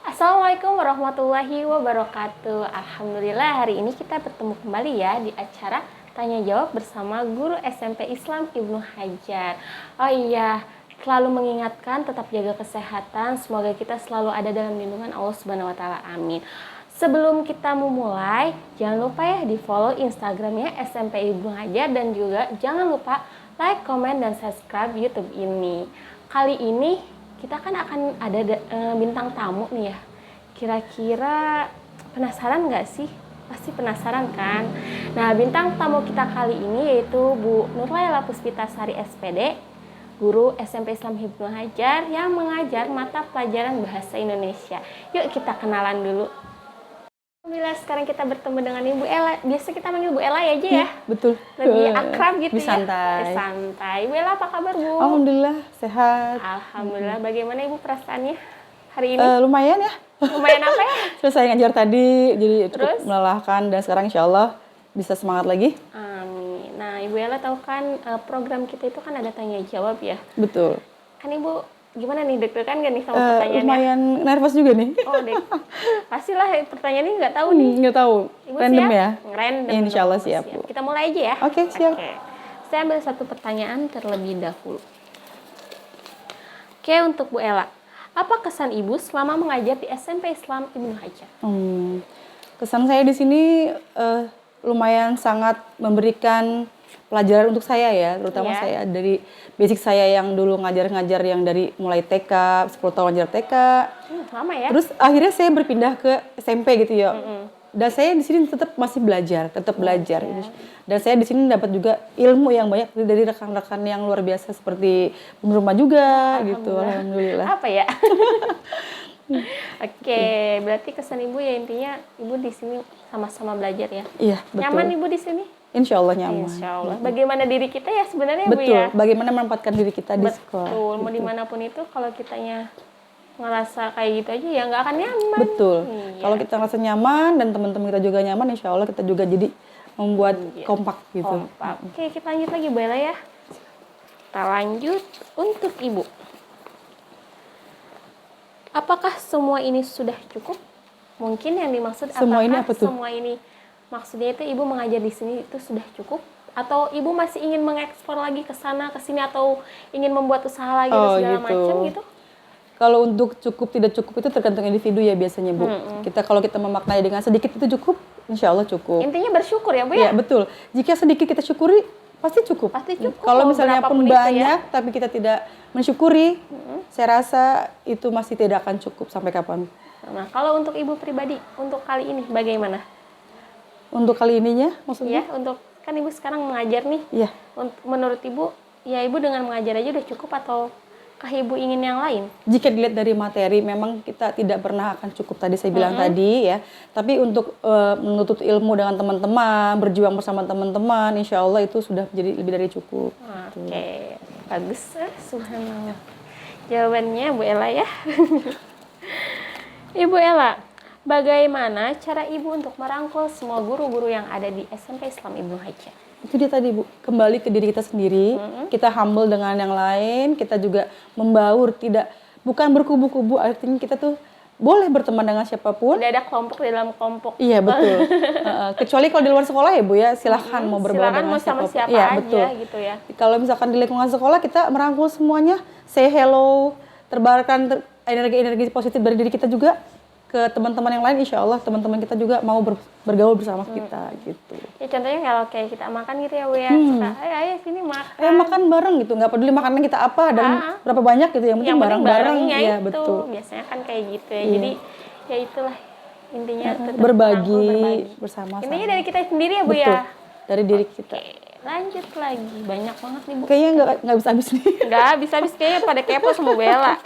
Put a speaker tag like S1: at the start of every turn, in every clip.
S1: Assalamualaikum warahmatullahi wabarakatuh. Alhamdulillah hari ini kita bertemu kembali ya di acara Tanya Jawab bersama Guru SMP Islam Ibnu Hajar. Oh iya, selalu mengingatkan tetap jaga kesehatan. Semoga kita selalu ada dalam lindungan Allah Subhanahu wa taala. Amin. Sebelum kita memulai, jangan lupa ya di follow Instagramnya SMP Ibnu Hajar dan juga jangan lupa like, komen, dan subscribe YouTube ini. Kali ini kita kan akan ada bintang tamu nih ya. Kira-kira penasaran nggak sih? Pasti penasaran kan? Nah, bintang tamu kita kali ini yaitu Bu Nurlaila Puspitasari SPD, Guru SMP Islam Ibnu Hajar yang mengajar mata pelajaran Bahasa Indonesia. Yuk kita kenalan dulu. Alhamdulillah sekarang kita bertemu dengan Ibu Ella. Biasa kita manggil Bu Ella ya aja ya?
S2: Betul.
S1: Lebih akrab gitu ya?
S2: Santai.
S1: Santai. Ibu Ella apa kabar Bu?
S2: Alhamdulillah sehat.
S1: Alhamdulillah. Bagaimana Ibu perasaannya hari ini?
S2: Lumayan ya.
S1: Lumayan apa ya?
S2: Selesai ngajar tadi, jadi
S1: Terus?
S2: cukup melelahkan dan sekarang insya Allah bisa semangat lagi.
S1: Amin. Nah Ibu Ella tahu kan program kita itu kan ada tanya jawab ya?
S2: Betul.
S1: Kan Ibu gimana nih, deg-degan gak nih sama pertanyaannya?
S2: Lumayan nervous juga nih.
S1: Oh pastilah pertanyaannya nggak tahu nih.
S2: Nggak tahu.
S1: Ibu
S2: Random
S1: siap?
S2: ya?
S1: Random.
S2: Insya Allah
S1: dong.
S2: siap, Bu.
S1: Kita mulai aja ya?
S2: Oke, siap.
S1: Oke. Saya ambil satu pertanyaan terlebih dahulu. Oke, untuk Bu Ella. Apa kesan Ibu selama mengajar di SMP Islam Ibnu Hajar?
S2: Kesan saya di sini lumayan sangat memberikan pelajaran untuk saya ya, terutama
S1: Iya.
S2: saya dari basic saya yang dulu ngajar-ngajar yang dari mulai TK, 10 tahun ngajar TK.
S1: Lama ya?
S2: Terus akhirnya saya berpindah ke SMP gitu ya. Dan saya di sini tetap masih belajar, Dan saya di sini dapat juga ilmu yang banyak dari rekan-rekan yang luar biasa seperti Bu Rumah juga gitu. Alhamdulillah.
S1: Apa ya? Oke, berarti kesan Ibu ya intinya Ibu di sini sama-sama belajar ya.
S2: Iya, betul.
S1: Nyaman Ibu di sini?
S2: Insya Allah nyaman.
S1: Insya Allah. Bagaimana diri kita ya sebenarnya Bu
S2: Betul.
S1: ya?
S2: Bagaimana menempatkan diri kita di sekolah.
S1: Betul. Mau dimanapun itu kalau kitanya ngerasa kayak gitu aja ya nggak akan nyaman.
S2: Betul.
S1: Iya.
S2: Kalau kita ngerasa nyaman dan teman-teman kita juga nyaman, insya Allah kita juga jadi membuat kompak gitu.
S1: Kompak. Oke, kita lanjut lagi Bu Ella ya. Kita lanjut untuk Ibu. Apakah semua ini sudah cukup? Mungkin yang dimaksud
S2: Semua ini apa tuh?
S1: Semua ini maksudnya itu Ibu mengajar di sini itu sudah cukup? Atau Ibu masih ingin mengekspor lagi ke sana ke sini atau ingin membuat usaha lagi dan segala macam gitu?
S2: Kalau untuk cukup tidak cukup itu tergantung individu ya biasanya Bu. Kalau kita memaknai dengan sedikit itu cukup, insya Allah cukup.
S1: Intinya bersyukur ya Bu ya?
S2: Iya betul. Jika sedikit kita syukuri, pasti cukup.
S1: Pasti cukup.
S2: Kalau misalnya pun
S1: berapapun itu
S2: banyak,
S1: ya.
S2: tapi kita tidak mensyukuri, saya rasa itu masih tidak akan cukup sampai kapan.
S1: Nah, kalau untuk Ibu pribadi, untuk kali ini bagaimana?
S2: Untuk kali ininya maksudnya?
S1: Ya, untuk kan Ibu sekarang mengajar nih.
S2: Iya.
S1: Menurut Ibu, ya Ibu dengan mengajar aja udah cukup atau Ibu ingin yang lain?
S2: Jika dilihat dari materi, memang kita tidak pernah akan cukup tadi saya bilang tadi ya. Tapi untuk menuntut ilmu dengan teman-teman, berjuang bersama teman-teman, insya Allah itu sudah menjadi lebih dari cukup.
S1: Oke, bagus. Subhanallah. Jawabannya Bu Ella ya. Ibu Ella, bagaimana cara Ibu untuk merangkul semua guru-guru yang ada di SMP Islam Ibnu Hajar?
S2: Itu dia tadi Bu, kembali ke diri kita sendiri, kita humble dengan yang lain, kita juga membaur, bukan berkubu-kubu, artinya kita tuh boleh berteman dengan siapapun.
S1: Tidak ada kelompok di dalam kelompok.
S2: Iya betul. Kecuali kalau di luar sekolah ya Bu ya, silahkan mau berbaur dengan
S1: sama
S2: siapapun.
S1: siapa
S2: Iya,
S1: aja
S2: betul.
S1: gitu ya.
S2: Kalau misalkan di lingkungan sekolah kita merangkul semuanya, say hello, terbarkan energi-energi positif dari diri kita juga ke teman-teman yang lain, insya Allah teman-teman kita juga mau bergaul bersama kita gitu.
S1: Ya contohnya kalau kayak kita makan gitu ya Bu ya, suka, ayo sini makan.
S2: Makan bareng gitu, nggak peduli makanan kita apa dan berapa banyak gitu, yang penting bareng-bareng.
S1: Ya
S2: itu.
S1: betul. Biasanya kan kayak gitu ya. Jadi ya itulah intinya tetap
S2: berbagi bersama.
S1: Intinya dari kita sendiri ya Bu
S2: betul.
S1: ya.
S2: Dari diri kita.
S1: Oke, lanjut lagi. Banyak banget nih Bu.
S2: Kayaknya nggak bisa habis nih.
S1: Nggak habis-habis kayaknya pada kepo sama Bu Ella.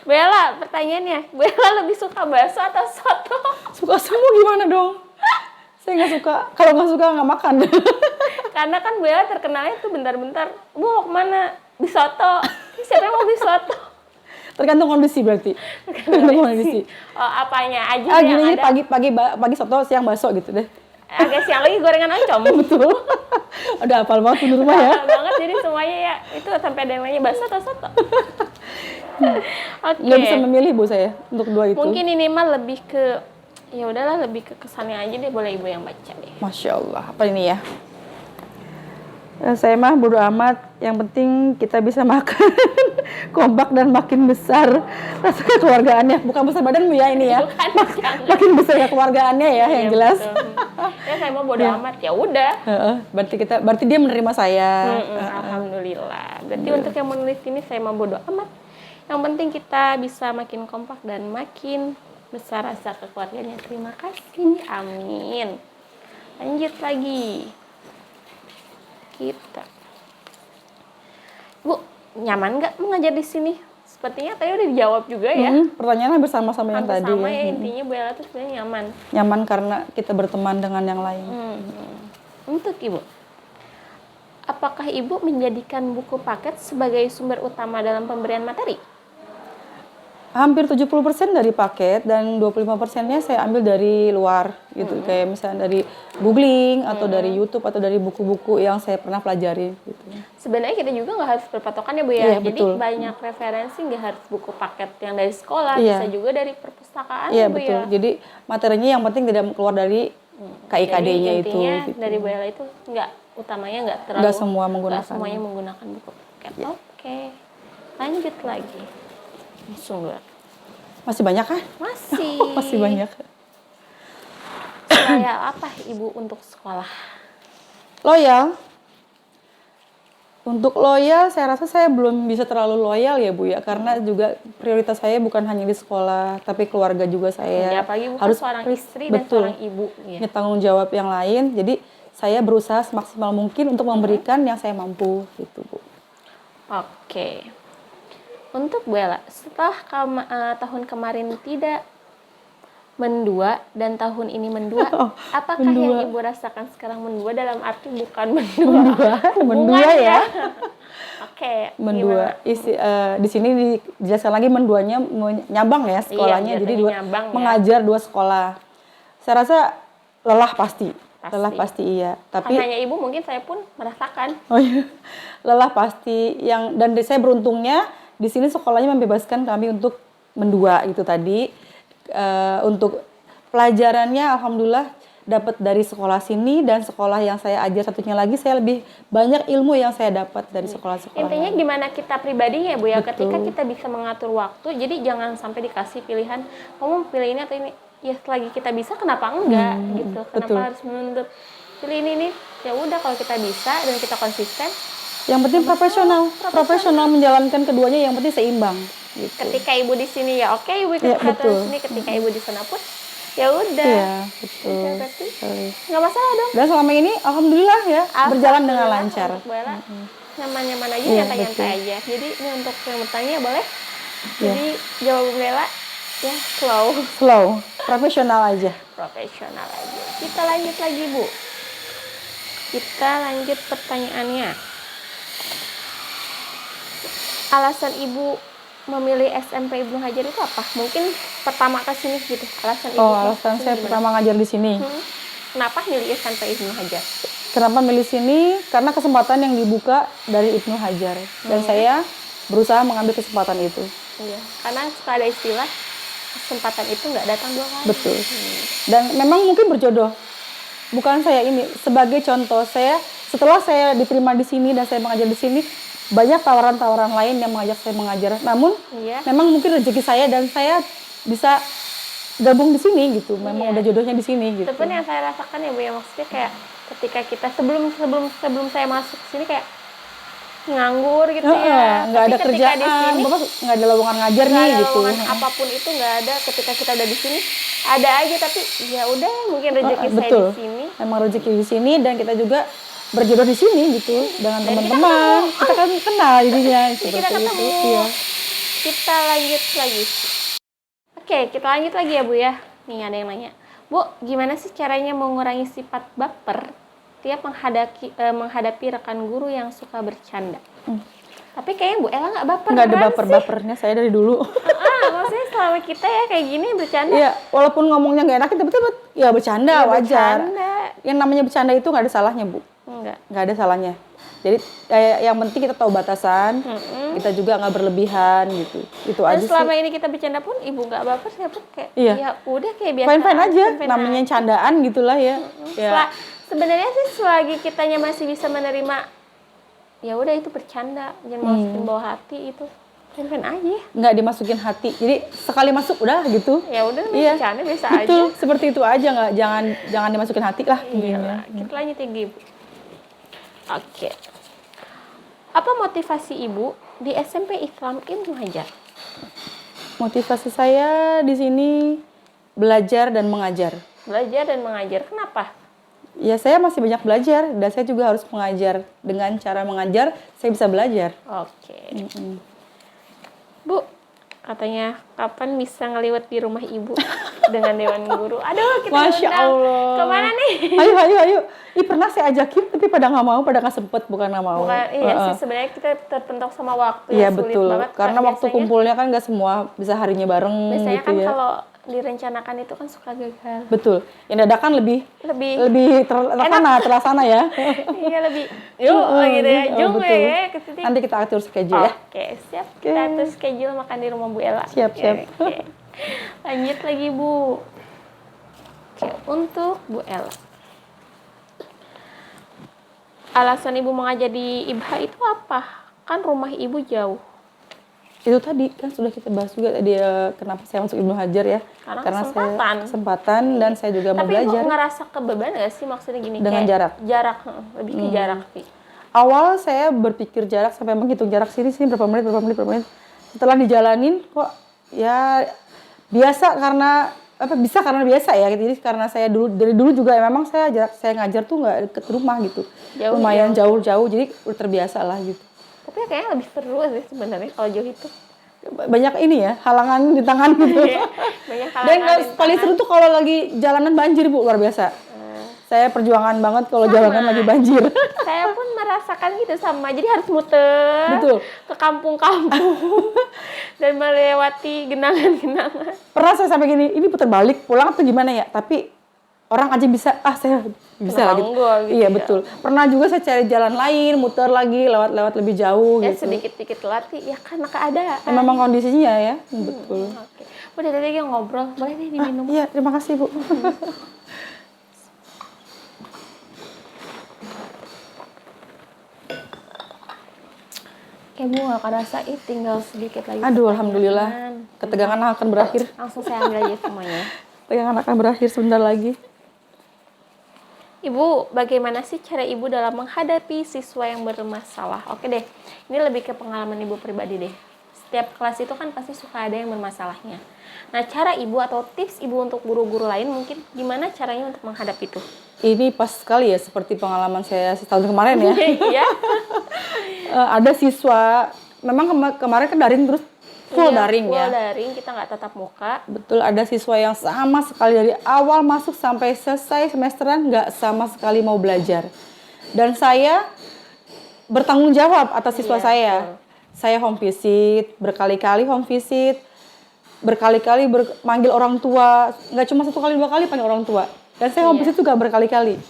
S1: Bu Ella, pertanyaannya, Bu Ella lebih suka bakso atau soto?
S2: Suka semua gimana dong? Saya nggak suka. Kalau nggak suka nggak makan.
S1: Karena kan Bu Ella terkenalnya tuh bentar-bentar, Bu mau kemana? Di soto. Siapa yang mau di soto?
S2: Tergantung kondisi berarti. Tergantung kondisi.
S1: Oh, apanya aja
S2: Gini
S1: yang ada?
S2: pagi soto, siang bakso gitu deh.
S1: Agak siang lagi gorengan oncom.
S2: Betul. Udah hafal banget di rumah ya.
S1: Hafal banget, jadi semua semuanya ya. Itu sampai ada yang nanya bakso atau soto. Oke.
S2: Nggak bisa memilih Bu saya untuk dua itu.
S1: Mungkin ini mah lebih ke ya udahlah, lebih ke kesannya aja deh, boleh Ibu yang baca deh.
S2: Masya Allah, apa ini ya? Saya mah bodo amat, yang penting kita bisa makan kompak dan makin besar rasa kekeluargaannya. Bukan besar badan Bu ya ini ya.
S1: Bukan, jangan.
S2: Makin besar kekeluargaannya ya yang
S1: Iya,
S2: jelas.
S1: betul. Ya saya mau bodo amat, ya udah.
S2: Berarti dia menerima saya.
S1: Alhamdulillah. Berarti untuk yang menulis ini saya mau bodo amat. Yang penting kita bisa makin kompak dan makin besar rasa kekeluarganya. Terima kasih. Amin. Lanjut lagi. Kita. Bu, nyaman nggak mengajar di sini? Sepertinya tadi udah dijawab juga ya.
S2: Pertanyaannya bersama-sama yang
S1: Hampir
S2: tadi.
S1: sama ya, intinya Bu Ella tuh sebenarnya nyaman.
S2: Nyaman karena kita berteman dengan yang lain.
S1: Untuk Ibu, apakah Ibu menjadikan buku paket sebagai sumber utama dalam pemberian materi?
S2: Hampir 70% dari paket dan 25%-nya saya ambil dari luar gitu. Kayak misalnya dari googling atau dari YouTube atau dari buku-buku yang saya pernah pelajari gitu.
S1: Sebenarnya kita juga nggak harus berpatokan ya Bu ya.
S2: Iya,
S1: Jadi
S2: betul.
S1: banyak referensi, nggak harus buku paket yang dari sekolah,
S2: Iya.
S1: bisa juga dari perpustakaan
S2: Iya
S1: ya, Bu
S2: betul.
S1: ya.
S2: Jadi materinya yang penting tidak keluar dari KIKD-nya
S1: Jadi
S2: itu.
S1: intinya
S2: Gitu.
S1: dari Bu Ella itu utamanya nggak terlalu.
S2: Nggak semua menggunakan.
S1: Nggak semuanya menggunakan buku paket. Oke. Lanjut lagi. Langsung dulu.
S2: Masih banyak kan?
S1: Masih.
S2: Masih banyak.
S1: Loyal apa Ibu untuk sekolah?
S2: Loyal. Untuk loyal, saya rasa saya belum bisa terlalu loyal ya Bu ya, karena juga prioritas saya bukan hanya di sekolah, tapi keluarga juga saya.
S1: Ya, apalagi Bu kan seorang istri dan
S2: betul,
S1: seorang ibu. Ya.
S2: punya tanggung jawab yang lain. Jadi saya berusaha semaksimal mungkin untuk memberikan yang saya mampu gitu Bu.
S1: Oke. Untuk Bu Ella, setelah tahun kemarin tidak mendua dan tahun ini mendua, apakah
S2: mendua.
S1: yang Ibu rasakan sekarang mendua dalam arti bukan mendua?
S2: Mendua ya.
S1: Oke.
S2: Mendua. Di sini dijelaskan lagi menduanya nyabang ya sekolahnya,
S1: Iya,
S2: jadi
S1: nyabang ya.
S2: mengajar dua sekolah. Saya rasa lelah pasti. Lelah pasti iya. Tapi
S1: hanya Ibu, mungkin saya pun merasakan.
S2: oh iya, lelah pasti. Dan saya beruntungnya di sini sekolahnya membebaskan kami untuk mendua itu tadi. Untuk pelajarannya alhamdulillah dapat dari sekolah sini, dan sekolah yang saya ajar satunya lagi saya lebih banyak ilmu yang saya dapat dari sekolah-sekolah.
S1: Intinya gimana kita pribadinya Bu ya,
S2: Betul.
S1: ketika kita bisa mengatur waktu, jadi jangan sampai dikasih pilihan kamu pilih ini atau ini. Ya selagi kita bisa kenapa enggak gitu. Kenapa
S2: betul.
S1: harus menuntut pilih ini. Ya udah, kalau kita bisa dan kita konsisten,
S2: Yang penting profesional menjalankan keduanya, yang penting seimbang. Gitu.
S1: ketika Ibu di sini ya oke, Ibu ikut
S2: Ya,
S1: peraturan
S2: betul.
S1: sini, ketika Ibu di sana pun ya udah.
S2: Iya, betul.
S1: Udah, berarti
S2: Sekali.
S1: nggak masalah dong.
S2: Dan selama ini alhamdulillah ya berjalan dengan
S1: Alhamdulillah,
S2: lancar.
S1: untuk Bu Ella, nyaman-nyaman aja,
S2: Iya,
S1: nyantai-nyantai
S2: betul.
S1: aja. Jadi ini untuk yang bertanya boleh. Jadi jawaban Bu Ella ya
S2: Slow, profesional aja.
S1: profesional aja. Kita lanjut lagi Bu. Kita lanjut pertanyaannya. Alasan Ibu memilih SMP Ibnu Hajar itu apa? Mungkin pertama ke sini gitu. Alasan Ibu.
S2: Alasan saya pertama ngajar di sini.
S1: Kenapa milih SMP Ibnu Hajar?
S2: Kenapa milih sini? Karena kesempatan yang dibuka dari Ibnu Hajar, dan saya berusaha mengambil kesempatan itu.
S1: Iya, karena suka ada istilah kesempatan itu nggak datang dua kali.
S2: Betul. Dan memang mungkin berjodoh. Bukan saya ini sebagai contoh, saya setelah saya diterima di sini dan saya mengajar di sini, banyak tawaran-tawaran lain yang mengajak saya mengajar. Namun
S1: Iya.
S2: memang mungkin rezeki saya dan saya bisa gabung di sini gitu. Memang udah jodohnya di sini gitu.
S1: Itu pun yang saya rasakan ya Bu ya, maksudnya kayak ketika kita sebelum saya masuk sini kayak nganggur gitu ya.
S2: Nggak
S1: Tapi
S2: ada
S1: ketika
S2: kerjaan,
S1: di sini
S2: Bapak nggak ada lowongan ngajar
S1: nggak
S2: nih
S1: ada
S2: gitu.
S1: lowongan apapun itu nggak ada. Ketika kita udah di sini ada aja, tapi ya udah mungkin rezeki saya
S2: Betul.
S1: di sini.
S2: Memang rezeki di sini, dan kita juga berjodoh di sini gitu dengan
S1: Dan
S2: teman-teman. Kita kan kenal jadinya
S1: Jadi
S2: seperti
S1: kita ketemu.
S2: itu. Iya.
S1: Kita lanjut lagi. Oke, kita lanjut lagi ya Bu ya. Nih ada yang nanya, Bu, gimana sih caranya mengurangi sifat baper tiap menghadapi rekan guru yang suka bercanda? Tapi kayaknya Bu Ella nggak baper.
S2: Nggak ada
S1: kan sih?
S2: baper-bapernya saya dari dulu.
S1: Maksudnya selama kita ya kayak gini bercanda.
S2: Iya, walaupun ngomongnya nggak enak, tapi ya bercanda
S1: Ya,
S2: wajar.
S1: bercanda.
S2: Yang namanya bercanda itu nggak ada salahnya Bu.
S1: Enggak.
S2: Nggak ada salahnya. Jadi yang penting kita tahu batasan, kita juga nggak berlebihan gitu. Itu
S1: Dan
S2: aja sih.
S1: selama ini kita bercanda pun ibu nggak baper, saya pun kayak
S2: Iya.
S1: ya udah kayak biasa.
S2: Fine-fine aja,
S1: fine-fine
S2: namanya
S1: aja.
S2: candaan gitulah ya. Ya.
S1: Sebenarnya sih selagi kitanya masih bisa menerima, ya udah itu bercanda, jangan masukin bawa hati itu. Fine-fine aja.
S2: Nggak dimasukin hati. Jadi sekali masuk udah gitu.
S1: Ya udah
S2: Iya.
S1: bercanda biasa
S2: Betul,
S1: aja.
S2: seperti itu aja, nggak jangan dimasukin hati lah
S1: Iya
S2: intinya.
S1: lah. Kita lanjut ya, Ibu. Oke. Apa motivasi Ibu di SMP Islam Ibnu Hajar?
S2: Motivasi saya di sini belajar dan mengajar.
S1: Belajar dan mengajar. Kenapa?
S2: Ya saya masih banyak belajar dan saya juga harus mengajar. Dengan cara mengajar saya bisa belajar.
S1: Oke. Bu, katanya kapan bisa ngeliwat di rumah Ibu dengan Dewan Guru? Aduh, kita
S2: Masya
S1: undang.
S2: Allah.
S1: Kemana nih?
S2: Ayo. Ih, pernah saya ajakin tapi pada nggak mau, pada nggak sempet, bukan nggak mau.
S1: Bukan, iya sih sebenarnya kita terpentok sama waktu
S2: Iya
S1: yang sulit
S2: betul.
S1: banget.
S2: Karena waktu
S1: Biasanya-
S2: kumpulnya kan nggak semua bisa harinya bareng
S1: Biasanya
S2: gitu
S1: kan
S2: ya.
S1: kalau direncanakan itu kan suka gagal.
S2: Betul. Yang dadakan lebih
S1: Lebih
S2: terlaksana ya.
S1: iya lebih yuk gitu ya. Jom
S2: betul.
S1: ya ke titik.
S2: Nanti kita atur schedule ya.
S1: Oke, siap. Kita atur schedule makan di rumah Bu Ella.
S2: Siap.
S1: Oke. Lanjut lagi, Bu. Oke, untuk Bu Ella. Alasan Ibu mengajar di IBHA itu apa? Kan rumah Ibu jauh.
S2: Itu tadi kan sudah kita bahas juga tadi kenapa saya masuk Ibnu Hajar ya.
S1: Karena
S2: saya kesempatan dan saya juga mau
S1: Tapi
S2: belajar.
S1: Ibu ngerasa kebeban nggak sih maksudnya gini?
S2: Dengan
S1: kayak
S2: jarak?
S1: Jarak, lebih ke jarak sih.
S2: Awal saya berpikir jarak sampai menghitung jarak sini berapa menit. Setelah dijalanin kok ya biasa karena bisa karena biasa ya. Jadi karena saya dari dulu juga memang saya ngajar tuh nggak deket rumah gitu. Lumayan jauh-jauh jadi udah terbiasa lah gitu.
S1: Tapi kayaknya lebih seru sih sebenarnya kalau jauh itu.
S2: Banyak ini ya, halangan di tangan gitu.
S1: Banyak
S2: Dan paling seru tuh kalau lagi jalanan banjir Bu, luar biasa. Saya perjuangan banget kalau jalanan lagi banjir.
S1: Saya pun merasakan gitu sama. Jadi harus muter
S2: Betul.
S1: ke kampung-kampung dan melewati genangan-genangan.
S2: Pernah saya sampai gini, ini putar balik pulang atau gimana ya? Tapi orang aja bisa, saya bisa lah gitu.
S1: Gitu
S2: Iya
S1: ya.
S2: betul. Pernah juga saya cari jalan lain, muter lagi, lewat lebih jauh
S1: Ya
S2: gitu.
S1: sedikit-sedikit latih ya karena keadaan.
S2: Ya, memang kondisinya ya, betul.
S1: Oke. Udah dari lagi ngobrol, boleh deh diminum.
S2: Iya, terima kasih Bu.
S1: Kayak Bu gak kerasa tinggal sedikit lagi.
S2: Aduh, alhamdulillah. Ketegangan akan berakhir.
S1: Langsung saya ambil aja semuanya.
S2: Ketegangan akan berakhir sebentar lagi.
S1: Ibu, bagaimana sih cara Ibu dalam menghadapi siswa yang bermasalah? Oke deh, ini lebih ke pengalaman Ibu pribadi deh. Setiap kelas itu kan pasti suka ada yang bermasalahnya. Nah, cara Ibu atau tips Ibu untuk guru-guru lain mungkin gimana caranya untuk menghadapi itu?
S2: Ini pas sekali ya, seperti pengalaman saya setahun kemarin ya.
S1: Iya.
S2: Ada siswa, memang kemarin kan daring terus full daring ya.
S1: Full daring, kita nggak tatap muka.
S2: Betul, ada siswa yang sama sekali dari awal masuk sampai selesai semesteran nggak sama sekali mau belajar. Dan saya bertanggung jawab atas siswa saya. Saya home visit, berkali-kali home visit, berkali-kali manggil orang tua, nggak cuma 1 kali 2 kali panggil orang tua. Dan saya home visit juga berkali-kali.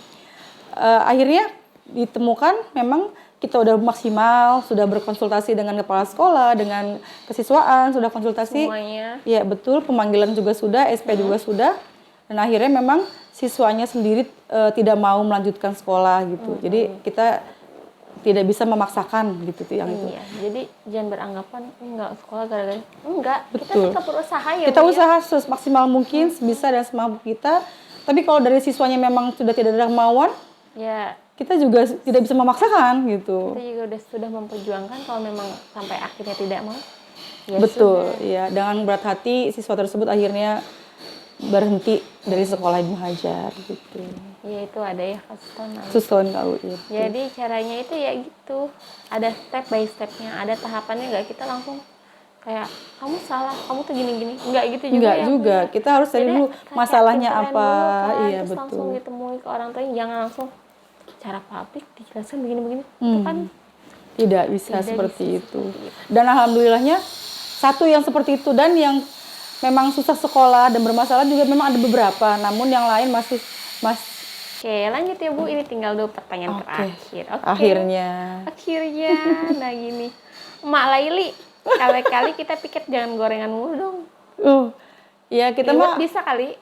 S2: Akhirnya ditemukan memang kita udah maksimal, sudah berkonsultasi dengan kepala sekolah, dengan kesiswaan, sudah konsultasi.
S1: Semuanya.
S2: Iya betul, pemanggilan juga sudah, SP juga sudah. Dan akhirnya memang siswanya sendiri tidak mau melanjutkan sekolah gitu. Jadi kita tidak bisa memaksakan gitu tuh yang itu.
S1: Iya, jadi jangan beranggapan enggak sekolah gara-gara enggak. Kita
S2: Betul.
S1: tetap berusaha ya.
S2: Kita
S1: Bu,
S2: usaha semaksimal mungkin, sebisa dan semampu kita. Tapi kalau dari siswanya memang sudah tidak ada kemauan,
S1: ya.
S2: kita juga tidak bisa memaksakan gitu.
S1: Kita juga sudah memperjuangkan kalau memang sampai akhirnya tidak mau. Ya
S2: Betul,
S1: sudah.
S2: ya. Dengan berat hati siswa tersebut akhirnya berhenti dari sekolah Ibnu Hajar gitu.
S1: Ya itu ada ya kasus tahun lalu.
S2: Susun kau ya.
S1: Jadi caranya itu ya gitu. Ada step by stepnya, ada tahapannya nggak kita langsung kayak kamu salah, kamu tuh gini-gini. Enggak gitu juga.
S2: Enggak
S1: ya,
S2: juga.
S1: Bu.
S2: Kita harus cari
S1: Jadi,
S2: dulu
S1: kayak
S2: masalahnya
S1: pinteran
S2: apa.
S1: dulu kan,
S2: Iya
S1: terus
S2: betul.
S1: langsung ditemui ke orang tuanya, jangan langsung cara publik dijelaskan begini-begini. Itu kan
S2: Tidak bisa
S1: Tidak
S2: seperti
S1: bisa
S2: itu. Dan alhamdulillahnya satu yang seperti itu dan yang memang susah sekolah dan bermasalah juga memang ada beberapa. Namun yang lain masih
S1: Oke, lanjut ya Bu. Ini tinggal 2 pertanyaan
S2: Oke.
S1: terakhir. Oke.
S2: Akhirnya.
S1: Nah gini, Mak Laili, kali-kali kita piket jangan gorengan mulu dong.
S2: Ya kita
S1: Liwet
S2: mah
S1: bisa kali.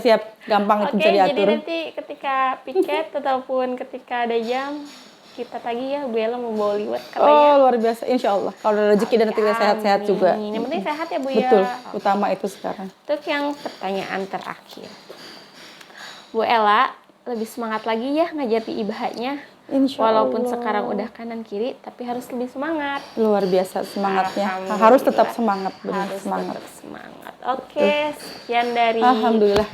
S2: siap. Gampang itu
S1: Oke,
S2: bisa
S1: jadi
S2: diatur.
S1: nanti ketika piket ataupun ketika ada jam, kita tagih ya Bu Ella mau bawa liwet katanya.
S2: Oh, luar biasa. Insya Allah. Kalau ada rezeki dan nanti kita sehat-sehat
S1: Amin.
S2: juga.
S1: Yang penting sehat ya Bu
S2: Betul.
S1: ya.
S2: Utama itu sekarang.
S1: Untuk yang pertanyaan terakhir. Bu Ella lebih semangat lagi ya ngajar di ibahnya.
S2: Insya
S1: Walaupun
S2: Allah.
S1: sekarang udah kanan kiri, tapi harus lebih semangat.
S2: Luar biasa semangatnya.
S1: Alhamdulillah.
S2: Harus tetap semangat, benar
S1: Harus
S2: semangat.
S1: tetap semangat. Oke, sekian dari
S2: Alhamdulillah.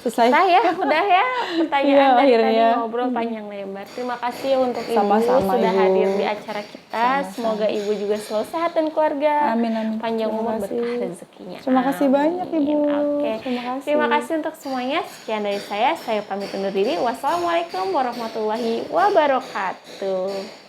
S2: Selesai.
S1: kita ya, udah ya pertanyaan
S2: Iya,
S1: dari
S2: akhirnya.
S1: tadi ngobrol panjang lebar. Terima kasih untuk Ibu
S2: Sama-sama,
S1: sudah
S2: Ibu.
S1: hadir di acara kita. Semoga Ibu juga selalu sehat dan keluarga.
S2: Amin.
S1: Panjang
S2: Terima
S1: umur
S2: kasih.
S1: berkah rezekinya.
S2: Terima kasih banyak, Ibu.
S1: Oke.
S2: Terima kasih.
S1: Untuk semuanya. Sekian dari saya. Saya pamit undur diri. Wassalamualaikum warahmatullahi wabarakatuh.